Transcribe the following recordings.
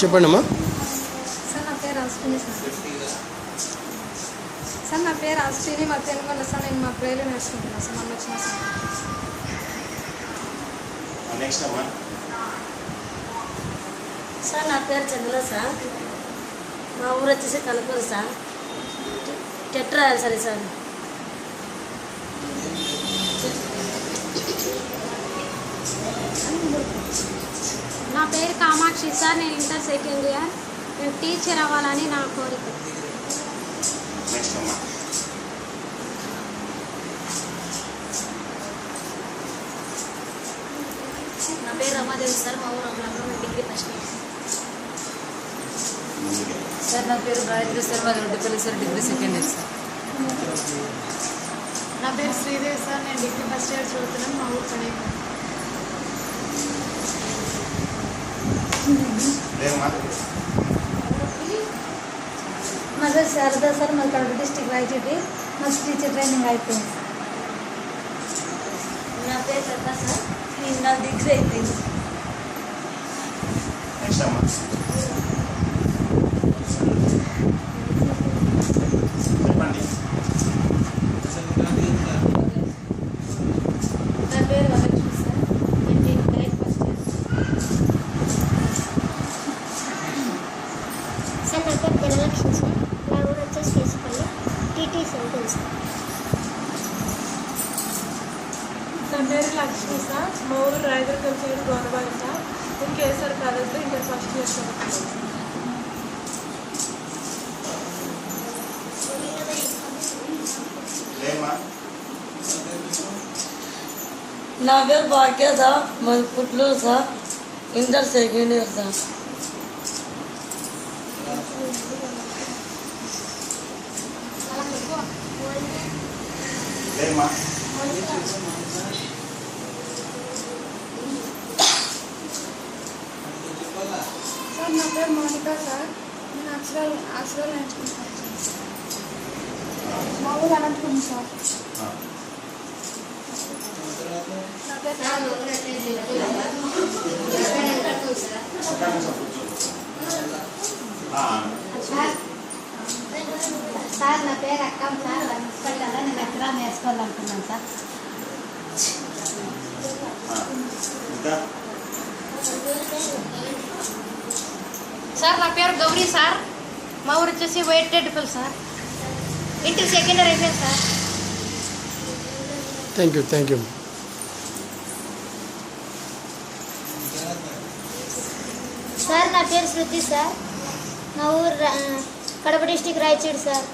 చెప్పండి అమ్మా. సార్ నా పేరు అశ్విని సార్ నా పేరు అశ్విని మా తెలుగులో సార్ నేను మా ప్రేయర్లో నేర్చుకుంటున్నాను సార్ మొన్న వచ్చిన సార్ నా పేరు చంద్ర సార్ మా ఊరు వచ్చేసి కనుకూరు సార్ టెట్ రాయాలి సరే సార్ నా పేరు కామాక్షి సార్ నేను ఇంటర్ సెకండ్ ఇయర్ నేను టీచర్ అవ్వాలని నా కోరిక. నా పేరు రమాదేవి సార్ మా ఊరు Amalapuram degree first year sir. నా పేరు గాయత్రి సార్ మాది Reddipalli sir degree second year sir. నా పేరు శ్రీదేవి సార్ నేను డిగ్రీ ఫస్ట్ ఇయర్ చదువుతున్నాను మా ఊరు కనే. నా పేరు శారదా సార్ మాది కడప డిస్టిక్ రాయచోటి మాకు టీచర్ ట్రైనింగ్ అయిపోయింది. నా పేరు కథ సార్ నేను నా డిగ్రీ అయిపోయింది. నా పేరు వరలక్ష్మి సార్ నేను గ్రేడ్ ఫస్ట్ ఇయర్. సార్ నా పేరు ధనలక్ష్మి సార్ నా ఊరు వచ్చేసి కేసుపల్లి టీటీ సెంటర్ సార్. నా పేరు లక్ష్మి సార్ మా ఊరు రాయదుర్గం సైడ్ గోనబాయి సార్ నేను కేసీఆర్ కాలేజ్లో ఇంటర్ ఫస్ట్ ఇయర్ చదువుతున్నాను. నా పేరు భాగ్య సార్ మాది Putluru sir inter second year sir. Sir నా పేరు మౌనిక సార్ నేను అక్షరాలు నేర్చుకుంటాను మా ఊరు అనంతపురం సార్. నా పేరు సార్ నా పేరు అక్కం సార్ మున్సిపల్ కదా నేను ఎక్కడ నేర్చుకోవాలనుకున్నాను సార్. సార్ నా పేరు గౌరీ సార్ మా ఊరు వచ్చేసి వైట్ Reddipalli sir inter second year అయిపోయింది సార్. Thank you. సార్ నా పేరు శృతి సార్ మా ఊరు Kadapa district Rayachudu sir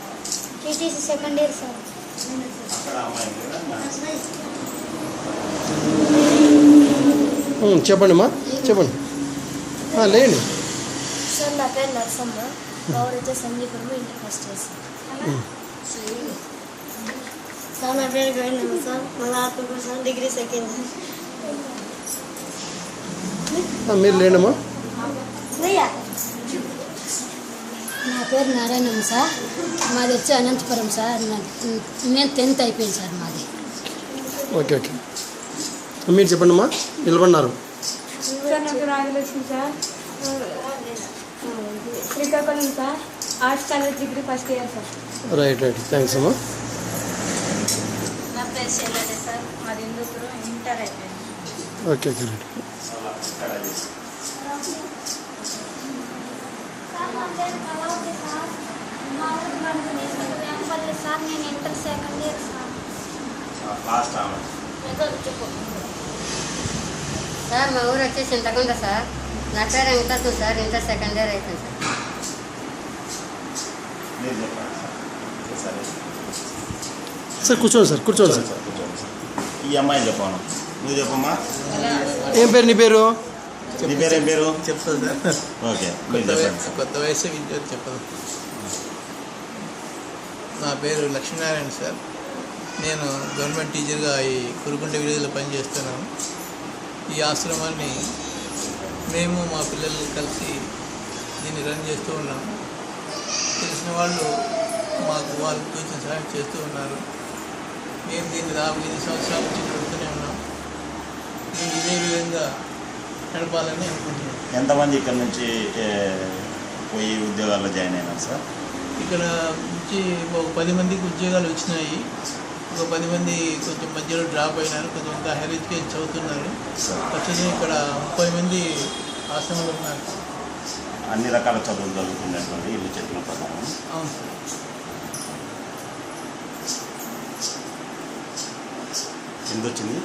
TTC second year sir. చెప్పండి అమ్మా చెప్పండి. లేండి. సార్ నా పేరు నరసమ్మ మా ఊరు వచ్చేసి Sanjipuram inter first year sir. Sir నా పేరు గోవిందమ్మ సార్ మా Atmakur sir degree second year. మీరు లేండమ్మా. నా పేరు నారాయణమ్మ సార్ మాది వచ్చి అనంతపురం సార్ నేను 10th అయిపోయింది సార్ మాది. ఓకే మీరు చెప్పండి అమ్మా. నిలబడినారు. సార్ నా పేరు Rajalakshmi sir Srikakulam sir arts college degree first year sir. Right thanks అమ్మా. నా పేరు శైలజ సార్ మాది హిందూపురం ఇంటర్ అయిపోయింది. Okay right. సార్ నా పేరు కళావతి సార్ మా ఊరు వెంపల్లి సార్ నేను inter second year sir. Sir మా ఊరు వచ్చేసి చింతకుంట సార్ నా పేరు Venkataratna sir inter second year అయిపోయింది సార్. కూర్చోండి సార్. ఈ అమ్మాయి చెప్పాను నువ్వు చెప్పమ్మా. ఏం పేరు నీ పేరు? నీ పేరు ఏం పేరు? చెప్తాను సార్. ఓకే కొత్త వయసు విద్యార్థి చెప్పదు. నా పేరు లక్ష్మీనారాయణ సార్ నేను గవర్నమెంట్ టీచర్గా ఈ కురుకుంట విలేజ్లో పనిచేస్తున్నాను. ఈ ఆశ్రమాన్ని మేము మా పిల్లలు కలిసి దీన్ని రన్ చేస్తూ ఉన్నాము. తెలిసిన వాళ్ళు మాకు వాళ్ళు తోచిన సహాయం చేస్తూ ఉన్నారు. మేము దీన్ని 5 సంవత్సరాల నుంచి నడుపుతూనే ఉన్నాం. మేము ఇదే విధంగా నడపాలని అనుకుంటున్నాం. ఎంతమంది ఇక్కడ నుంచి పోయి ఉద్యోగాల్లో జాయిన్ అయినారు సార్? ఇక్కడ నుంచి ఒక 10 మందికి ఉద్యోగాలు వచ్చినాయి. ఒక 10 మంది కొంచెం మధ్యలో డ్రాప్ అయినారు, కొంచెం ఇంకా హైయర్ ఎడ్యుకేషన్ చదువుతున్నారు. ప్రస్తుతం ఇక్కడ 30 మంది ఆశ్రమంలో ఉన్నారు. అన్ని రకాల చదువులు జరుగుతున్నటువంటి ఇల్లు చెప్పిన ప్రకారం. అవును సార్. ఎంత వచ్చింది?